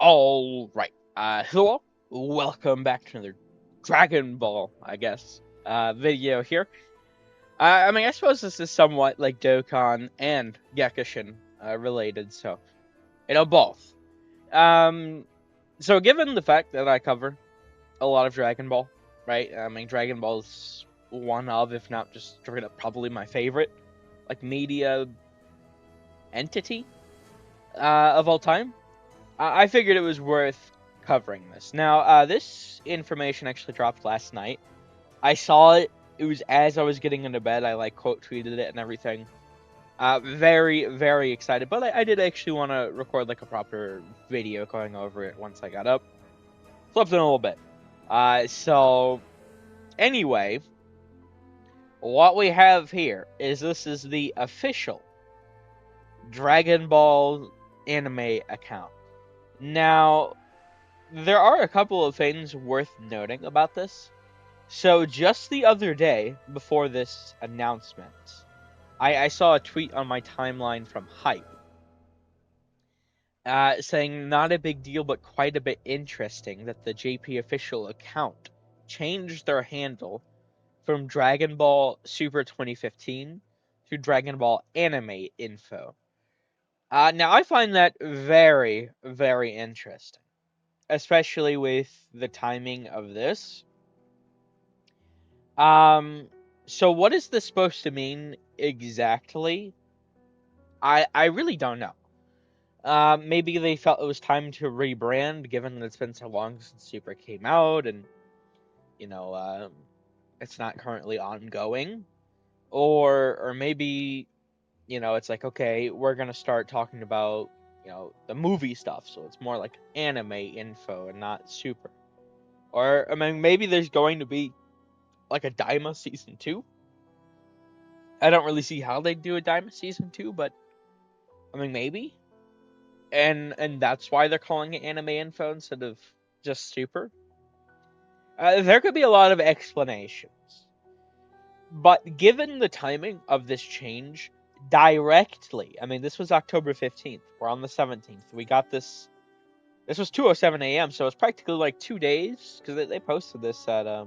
All right. Hello. Welcome back to another Dragon Ball, I guess, video here. I suppose this is somewhat like Dokkan and Gekishin related, so both. Um, so given the fact that I cover a lot of Dragon Ball, right? Dragon Ball's one of, if not just straight up, probably my favorite, like media entity of all time. I figured it was worth covering this. Now, this information actually dropped last night. I saw it. It was as I was getting into bed. I quote tweeted it and everything. Very, very excited. But I did actually want to record a proper video going over it once I got up. Slept in a little bit. So anyway, what we have here is this is the official Dragon Ball anime account. Now, there are a couple of things worth noting about this. So just the other day, before this announcement, I saw a tweet on my timeline from Hype, saying not a big deal, but quite a bit interesting that the JP official account changed their handle from Dragon Ball Super 2015 to Dragon Ball Anime Info. Now I find that very, very interesting, especially with the timing of this. Um, so what is this supposed to mean exactly? I really don't know. Maybe they felt it was time to rebrand, given that it's been so long since Super came out, and you know, it's not currently ongoing, or maybe it's like, okay, we're gonna start talking about the movie stuff, so it's more like anime info and not Super. Or maybe there's going to be like a Daima season 2. I don't really see how they do a Daima season 2, but maybe. And that's why they're calling it anime info instead of just Super. There could be a lot of explanations. But given the timing of this change directly, this was October 15th. We're on the 17th. We got this. This was 2:07 a.m., so it's practically like 2 days, because they posted this at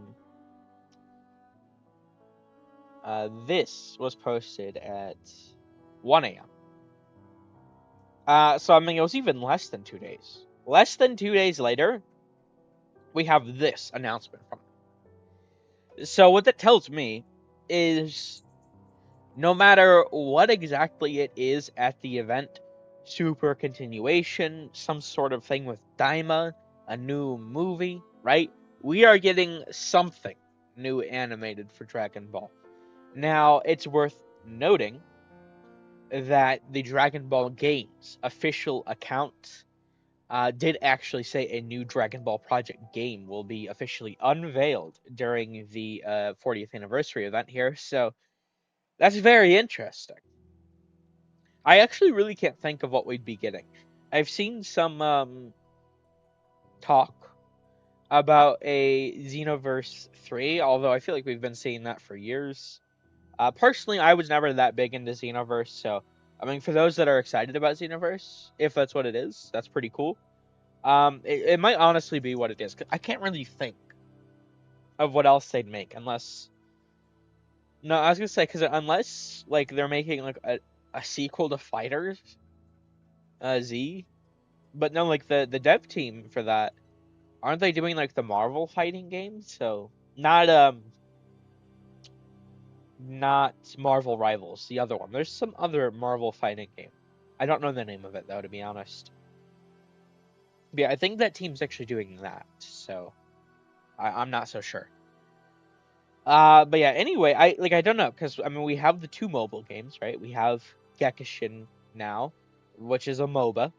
this was posted at 1 a.m. So it was even less than 2 days. Less than 2 days later, we have this announcement from them. So what that tells me is no matter what exactly it is at the event, Super continuation, some sort of thing with Daima, a new movie, right? We are getting something new animated for Dragon Ball. Now, it's worth noting that the Dragon Ball Games official account did actually say a new Dragon Ball Project game will be officially unveiled during the 40th anniversary event here, so that's very interesting. I actually really can't think of what we'd be getting. I've seen some talk about a Xenoverse 3, although I feel like we've been seeing that for years. Personally, I was never that big into Xenoverse, so for those that are excited about Xenoverse, if that's what it is, that's pretty cool. It might honestly be what it is. 'Cause I can't really think of what else they'd make unless. No, I was gonna say because unless they're making a sequel to Fighters, Z, but no, the dev team for that, aren't they doing the Marvel fighting game? So not Marvel Rivals, the other one. There's some other Marvel fighting game. I don't know the name of it though, to be honest. But yeah, I think that team's actually doing that, so I'm not so sure. But yeah, anyway, I don't know, because we have the 2 mobile games, right? We have Gekishin now, which is a MOBA.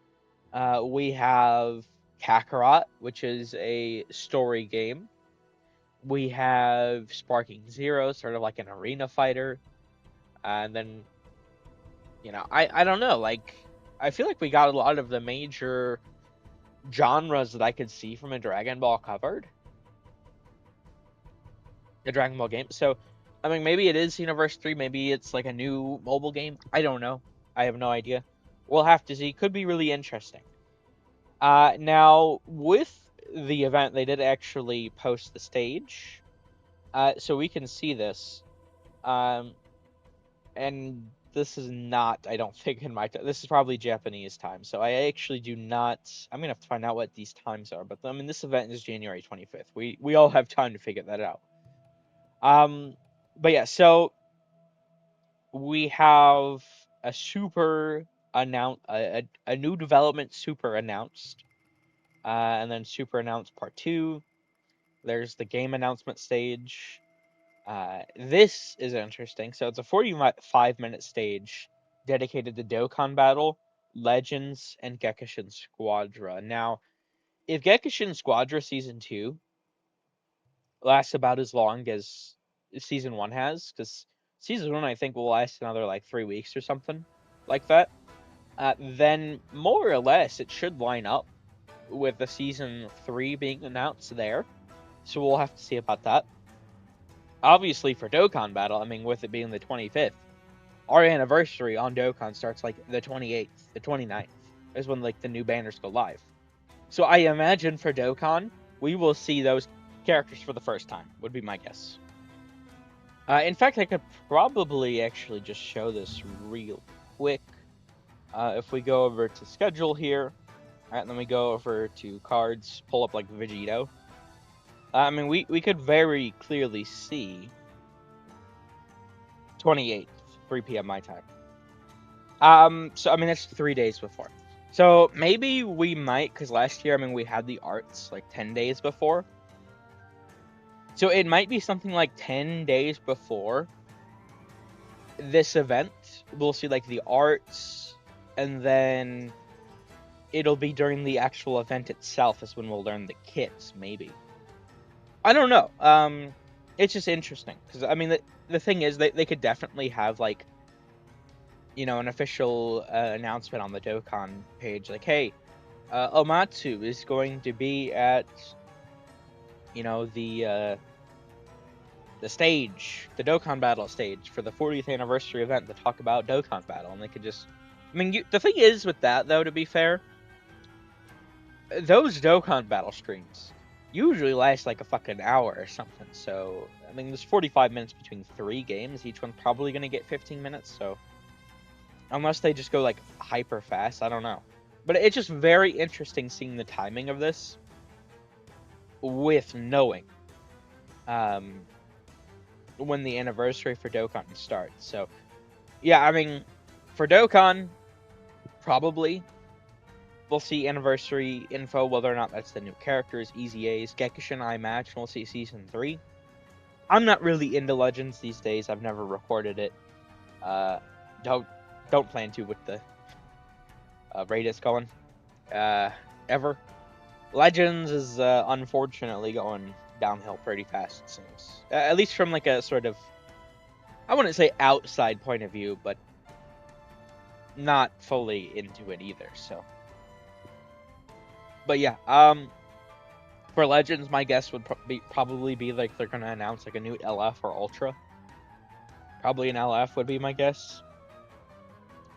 We have Kakarot, which is a story game. We have Sparking Zero, sort of like an arena fighter. And then, I don't know, I feel like we got a lot of the major genres that I could see from a Dragon Ball covered. The Dragon Ball game. So, maybe it is Universe 3, maybe it's like a new mobile game. I don't know. I have no idea. We'll have to see. Could be really interesting. Now, with the event, they did actually post the stage, so we can see this. Um, and this is not, I don't think, in my time. This is probably Japanese time, so I actually do not. I'm gonna have to find out what these times are, but I mean, this event is January 25th. We all have time to figure that out. Um, but yeah, so we have a super a new development super announced, and then super announced part two. There's the game announcement stage. This is interesting. So it's a 45-minute stage dedicated to Dokkan Battle, Legends, and Gekishin Squadra. Now, if Gekishin Squadra Season 2 lasts about as long as Season 1 has, because Season 1 I think will last another like 3 weeks or something like that, then more or less it should line up with the Season 3 being announced there. So we'll have to see about that. Obviously, for Dokkan Battle, I mean, with it being the 25th, our anniversary on Dokkan starts like the 28th, the 29th is when like the new banners go live. So I imagine for Dokkan, we will see those characters for the first time, would be my guess. In fact, I could probably actually just show this real quick. If we go over to schedule here, and then we go over to cards, pull up like Vegito. I mean, we could very clearly see 28th, 3 p.m. my time. So I mean that's 3 days before. So maybe we might, because last year I mean we had the arts like 10 days before. So it might be something like 10 days before this event. We'll see like the arts, and then it'll be during the actual event itself is when we'll learn the kits. Maybe I don't know. It's just interesting because I mean the thing is they could definitely have like an official announcement on the Dokkan page, like, hey, Omatsu is going to be at, the stage, the Dokkan Battle stage for the 40th anniversary event to talk about Dokkan Battle, and they could just, I mean, the thing is with that though, to be fair, those Dokkan Battle streams usually last like a fucking hour or something. So I mean, there's 45 minutes between 3 games. Each one's probably gonna get 15 minutes. So unless they just go like hyper fast, I don't know. But it's just very interesting seeing the timing of this with knowing when the anniversary for Dokkan starts. So yeah, I mean, for Dokkan, probably we'll see anniversary info, whether or not that's the new characters, Easy A's, Gekishin I match, and we'll see Season 3. I'm not really into Legends these days. I've never recorded it. Uh, don't plan to with the rate it's going. Ever. Legends is unfortunately going downhill pretty fast, it seems. At least from like a sort of, I wouldn't say outside point of view, but not fully into it either. So, but yeah, for Legends, my guess would probably be like they're gonna announce like a new LF or Ultra. Probably an LF would be my guess.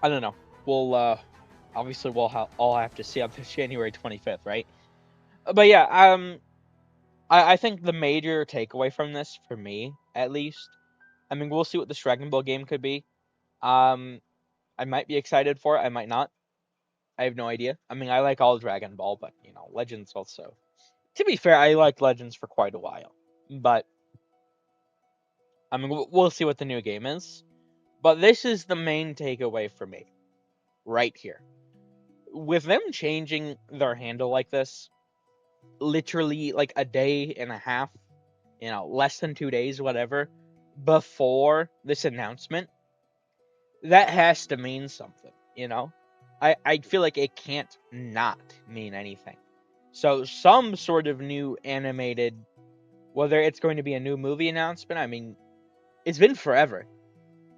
I don't know. We'll obviously we'll all have to see on this January 25th, right? But yeah, I think the major takeaway from this, for me at least, I mean, we'll see what this Dragon Ball game could be. I might be excited for it. I might not. I have no idea. I mean, I like all Dragon Ball, but Legends also. To be fair, I liked Legends for quite a while, but I mean, we'll see what the new game is. But this is the main takeaway for me, right here. With them changing their handle like this, literally like a day and a half, less than 2 days, whatever, before this announcement, that has to mean something. I feel like it can't not mean anything. So some sort of new animated, whether it's going to be a new movie announcement, I mean, it's been forever.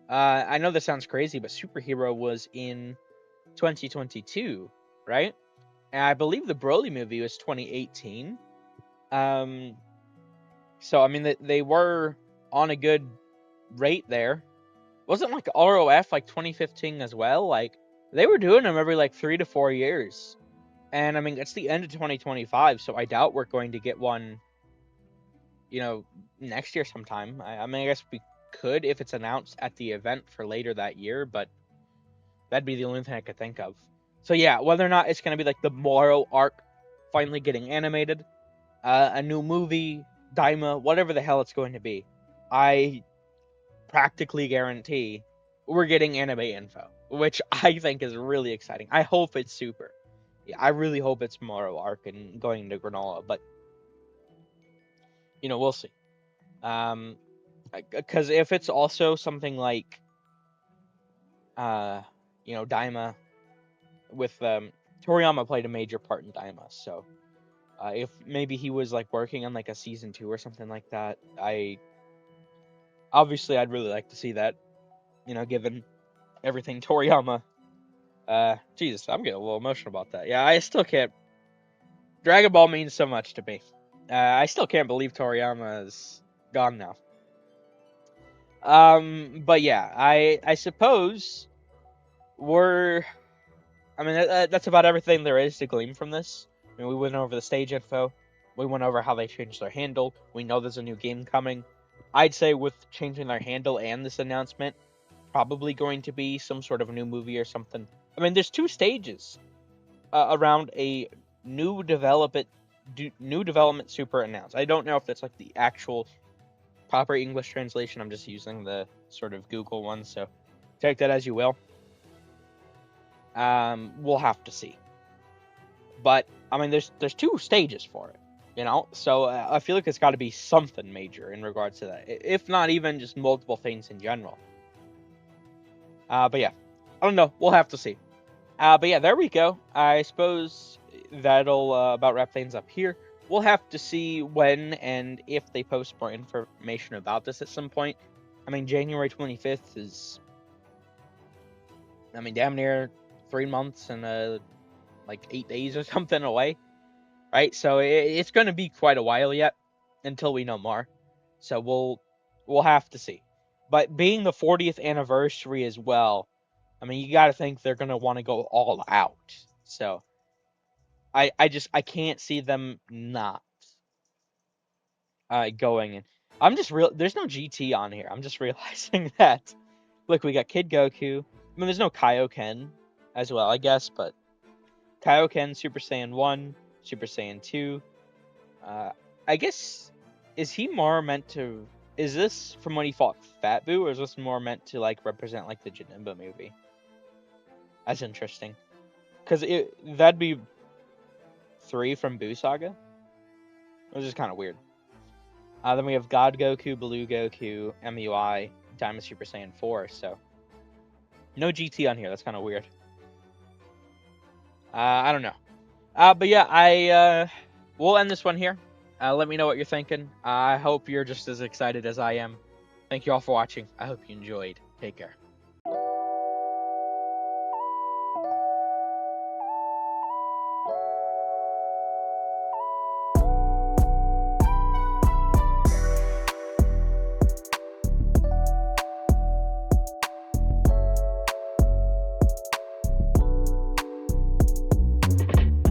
I know this sounds crazy, but Superhero was in 2022, right? And I believe the Broly movie was 2018. So I mean, they were on a good rate there. Wasn't like ROF like 2015 as well? Like they were doing them every like 3 to 4 years. And I mean, it's the end of 2025, so I doubt we're going to get one, next year sometime. I mean, I guess we could if it's announced at the event for later that year, but that'd be the only thing I could think of. So yeah, whether or not it's going to be like the Moro arc finally getting animated, a new movie, Daima, whatever the hell it's going to be, I practically guarantee we're getting anime info, which I think is really exciting. I hope it's super. Yeah, I really hope it's Moro arc and going into Granola, but we'll see. Um, because if it's also something like, Daima with Toriyama played a major part in Daima, so if maybe he was like working on like a season 2 or something like that, I'd really like to see that. Given everything Toriyama. Jesus, I'm getting a little emotional about that. Yeah, I still can't. Dragon Ball means so much to me. I still can't believe Toriyama is gone now. But yeah, I suppose we're. I mean, that's about everything there is to glean from this. I mean, we went over the stage info. We went over how they changed their handle. We know there's a new game coming. I'd say with changing their handle and this announcement, probably going to be some sort of new movie or something. I mean, there's 2 stages around a new development super announced. I don't know if that's like the actual proper English translation. I'm just using the sort of Google one, so take that as you will. We'll have to see. But I mean, there's 2 stages for it, So I feel like it's got to be something major in regards to that, if not even just multiple things in general. But yeah, I don't know. We'll have to see. But yeah, there we go. I suppose that'll about wrap things up here. We'll have to see when and if they post more information about this at some point. I mean, January 25th is, damn near 3 months and like 8 days or something away, right? So it's going to be quite a while yet until we know more. So we'll have to see. But being the 40th anniversary as well, I mean, you got to think they're going to want to go all out. So I can't see them not going. And I'm just real. There's no GT on here. I'm just realizing that. Look, we got Kid Goku. I mean, there's no Kaioken as well, I guess, but Kaioken, Super Saiyan 1, Super Saiyan 2. I guess, is he more meant to? Is this from when he fought Fat Boo, or is this more meant to like represent like the Janemba movie? That's interesting, because that'd be 3 from Boo Saga, which is kind of weird. Then we have God Goku, Blue Goku, MUI, Diamond Super Saiyan 4. So no GT on here. That's kind of weird. I don't know. But yeah, we'll end this one here. Let me know what you're thinking. I hope you're just as excited as I am. Thank you all for watching. I hope you enjoyed. Take care.